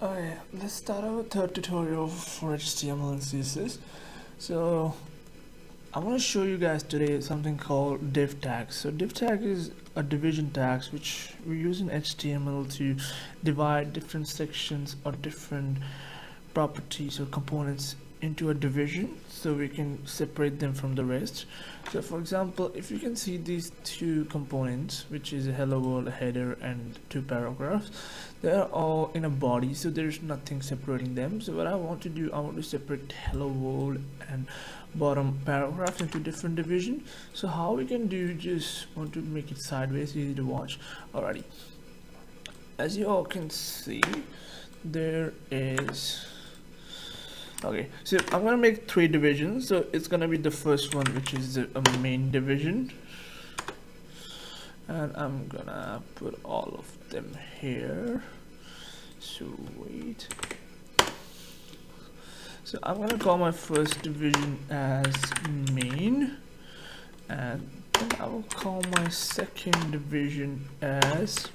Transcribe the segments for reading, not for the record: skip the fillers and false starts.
Alright, let's start our third tutorial for HTML and CSS. So I want to show you guys today something called Div Tags. So Div Tag is a division tags which we use in HTML to divide different sections or different properties or components into a division so we can separate them from the rest. So for example, if you can see these two components, which is a hello world, a header, and two paragraphs, they are all in a body, so there's nothing separating them. So what I want to do, I want to separate hello world and bottom paragraph into different division. So how we can do, just want to make it sideways, easy to watch. Alrighty, as you all can see, there is okay, so I'm gonna make three divisions. So it's gonna be the first one, which is a main division, and I'm gonna put all of them here. So wait, so I'm gonna call my first division as main, and then I will call my second division as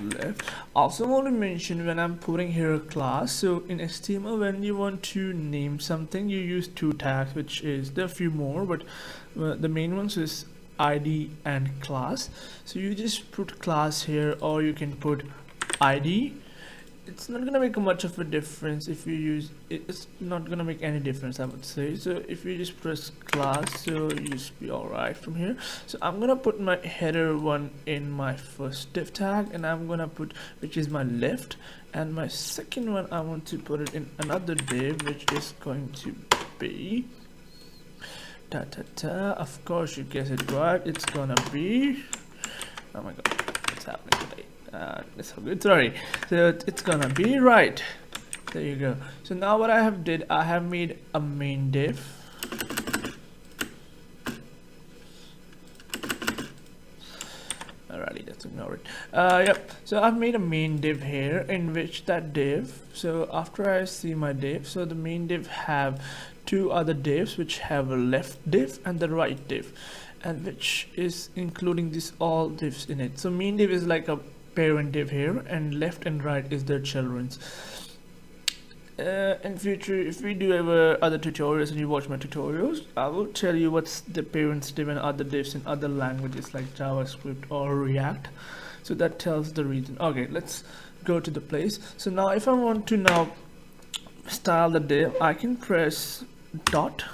left. Also want to mention, when I'm putting here a class, so in HTML when you want to name something, you use two tags, which is, there are a few more, but the main ones is ID and class. So you just put class here, or you can put ID. It's not gonna make much of a difference if you use it. It's not gonna make any difference, I would say. So if you just press class, so you just be all right from here. So I'm gonna put my header one in my first div tag, and I'm gonna put, which is my left, and my second one I want to put it in another div, which is going to be of course you guess it right, it's gonna be, oh my god, what's happening today? It's so good. Sorry. So it's gonna be right. There you go. So now what I have did, I have made a main div. Alrighty, let's ignore it. Yep. So I've made a main div here, in which that div. So after I see my div, so the main div have two other divs, which have a left div and the right div, and which is including this all divs in it. So main div is like a parent div here, and left and right is their children's. In future, if we do ever other tutorials and you watch my tutorials, I will tell you what's the parents div and other divs in other languages like JavaScript or React. So that tells the reason. Okay, let's go to the place. So now if I want to now style the div, I can press dot,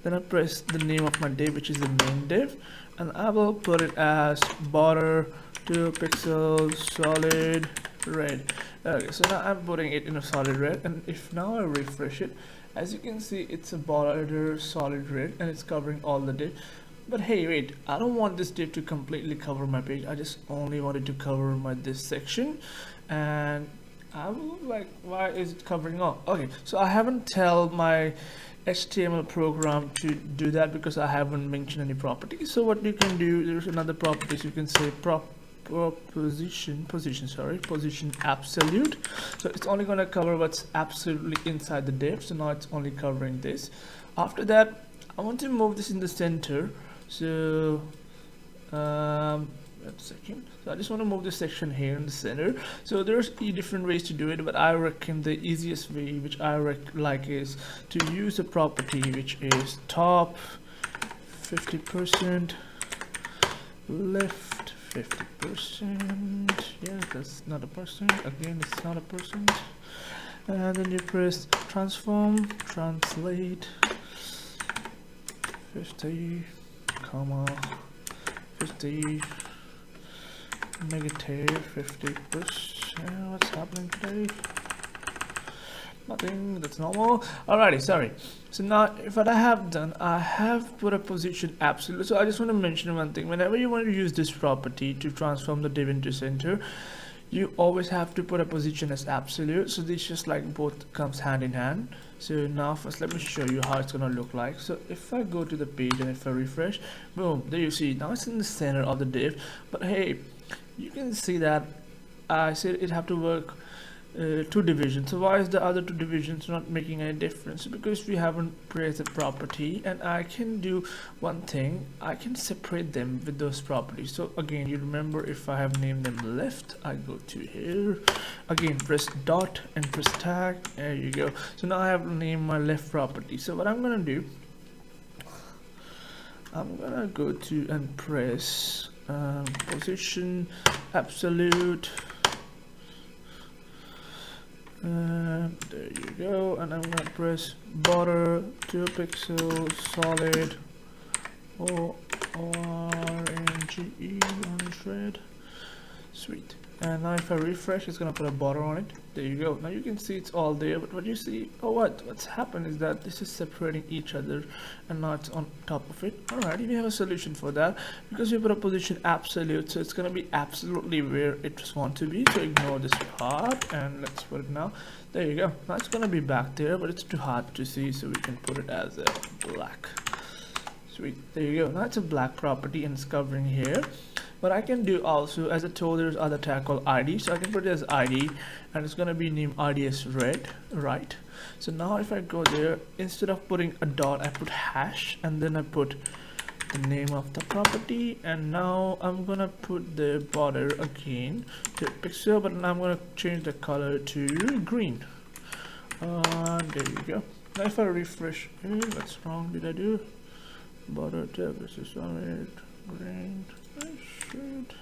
then I press the name of my div, which is the main div, and I will put it as border 2 pixels solid red. Okay, so now I'm putting it in a solid red, and if now I refresh it, as you can see, it's a border solid red and it's covering all the div. But hey, wait, I don't want this div to completely cover my page. I just only wanted to cover this section, and I will like, why is it covering all? Okay, so I haven't tell my HTML program to do that because I haven't mentioned any properties. So what you can do, there's another properties. You can say position absolute. So it's only going to cover what's absolutely inside the div. So now it's only covering this. After that, I want to move this in the center. So wait a second. So I just want to move this section here in the center. So there's different ways to do it, but I reckon the easiest way, which I like, is to use a property which is top 50%, left 50%. Yeah, that's not a percent. Again, it's not a percent. And then you press transform, translate 50, comma 50, negative 50%. What's happening today? Nothing, that's normal. Alrighty, sorry. So now what I have done, I have put a position absolute. So I just want to mention one thing. Whenever you want to use this property to transform the div into center, you always have to put a position as absolute. So this just like both comes hand in hand. So now first let me show you how it's gonna look like. So if I go to the page and if I refresh, boom, there you see, now it's in the center of the div. But hey, you can see that I said it have to work two divisions. So why is the other two divisions not making any difference? Because we haven't pressed a property, and I can do one thing, I can separate them with those properties. So again, you remember, if I have named them left, I go to here again, press dot and press tag. There you go. So now I have named my left property. So what I'm gonna do, I'm gonna go to and press position absolute. There you go, and I'm gonna press border 2 pixels solid ORNGE on red. Sweet. And now if I refresh, it's gonna put a border on it. There you go. Now you can see it's all there, but what you see, what's happened is that this is separating each other, and now it's on top of it. Alright, we have a solution for that, because we put a position absolute, so it's gonna be absolutely where it's want to be. So ignore this part, and let's put it now. There you go. Now it's gonna be back there, but it's too hard to see, so we can put it as a black. Sweet. There you go. Now it's a black property, and it's covering here. But I can do also, as I told, there's other tag called ID, so I can put it as ID, and it's gonna be named IDS red, right? So now if I go there, instead of putting a dot, I put hash, and then I put the name of the property, and now I'm gonna put the border again to pixel, but now I'm gonna change the color to green. There you go. Now if I refresh, what's wrong did I do? Border tab, this is solid green. I should.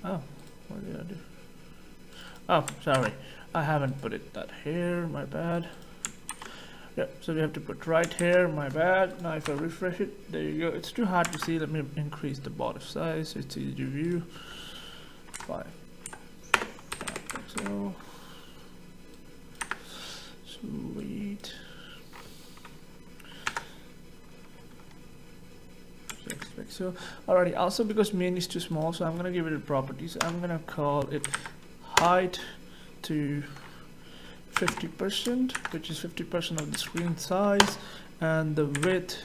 Oh, what did I do? Oh, sorry, I haven't put it that here, my bad. Yep, so we have to put right here, my bad. Now if I refresh it, there you go. It's too hard to see. Let me increase the border size so it's easy to view. 5 pixel. Sweet. So alrighty, also because main is too small, so I'm gonna give it a property. So I'm gonna call it height to 50%, which is 50% of the screen size, and the width,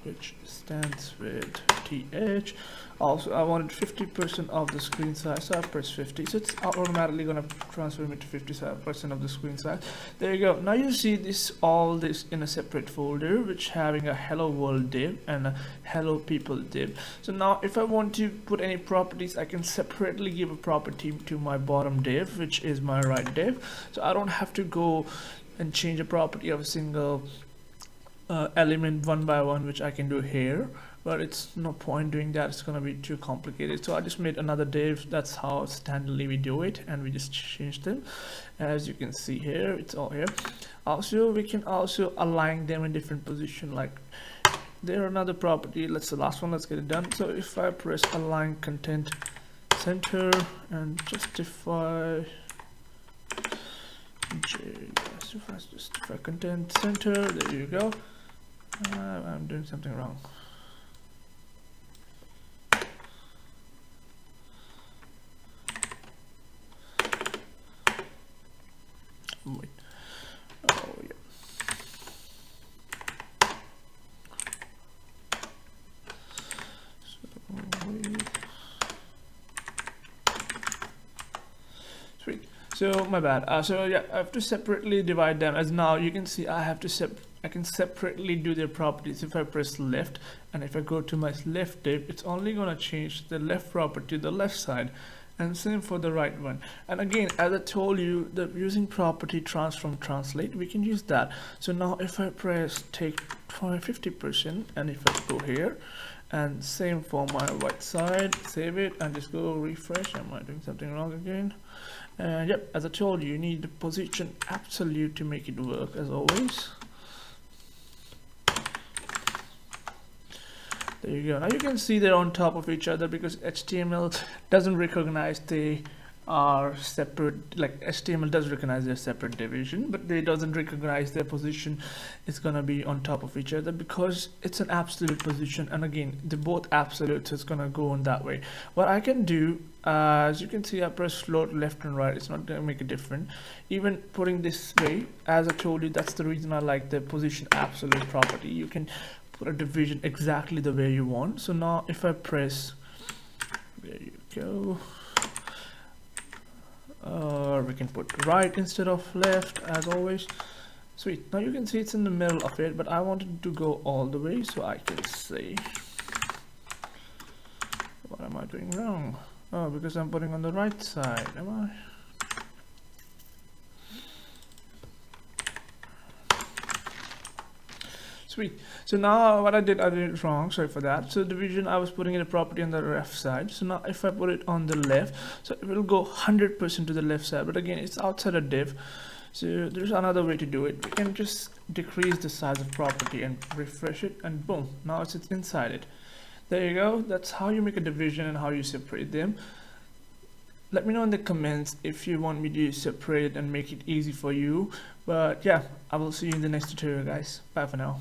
which stands with TH. Also, I wanted 50% of the screen size, so I press 50. So it's automatically gonna transform it to 57% of the screen size. There you go. Now you see all this in a separate folder, which having a hello world div and a hello people div. So now if I want to put any properties, I can separately give a property to my bottom div, which is my right div. So I don't have to go and change a property of a single element one by one, which I can do here. But it's no point doing that, it's gonna be too complicated. So I just made another div. That's how standardly we do it, and we just changed them. As you can see here, it's all here. Also, we can also align them in different position, like there another property. Let's the last one, let's get it done. So if I press align content center and justify justify content center, there you go. I'm doing something wrong. Wait. Oh yeah. Sweet. So my bad. So yeah, I have to separately divide them. As now you can see, I can separately do their properties. If I press left, and if I go to my left div, it's only gonna change the left property to the left side. And same for the right one. And again, as I told you, that using property transform translate, we can use that. So now if I press take 50%, and if I go here, and same for my right side, save it and just go refresh. Am I doing something wrong again? And yep, as I told you, you need the position absolute to make it work, as always. There you go. Now you can see they're on top of each other because HTML doesn't recognize they are separate. Like HTML does recognize their separate division, but they doesn't recognize their position is gonna be on top of each other because it's an absolute position. And again, they're both absolute, so it's gonna go on that way. What I can do, as you can see, I press float left and right. It's not gonna make a difference. Even putting this way, as I told you, that's the reason I like the position absolute property. You can put a division exactly the way you want. So now if I press, there you go, or we can put right instead of left as always. Sweet. Now you can see it's in the middle of it, but I wanted to go all the way, so I can say, what am I doing wrong? Oh, because I'm putting on the right side, am I? Sweet. So now what I did it wrong, sorry for that. So division, I was putting in a property on the left side. So now if I put it on the left, so it will go 100% to the left side, but again it's outside a div. So there's another way to do it. We can just decrease the size of property and refresh it, and boom, now it's inside it. There you go. That's how you make a division and how you separate them. Let me know in the comments if you want me to separate it and make it easy for you. But yeah, I will see you in the next tutorial, guys. Bye for now.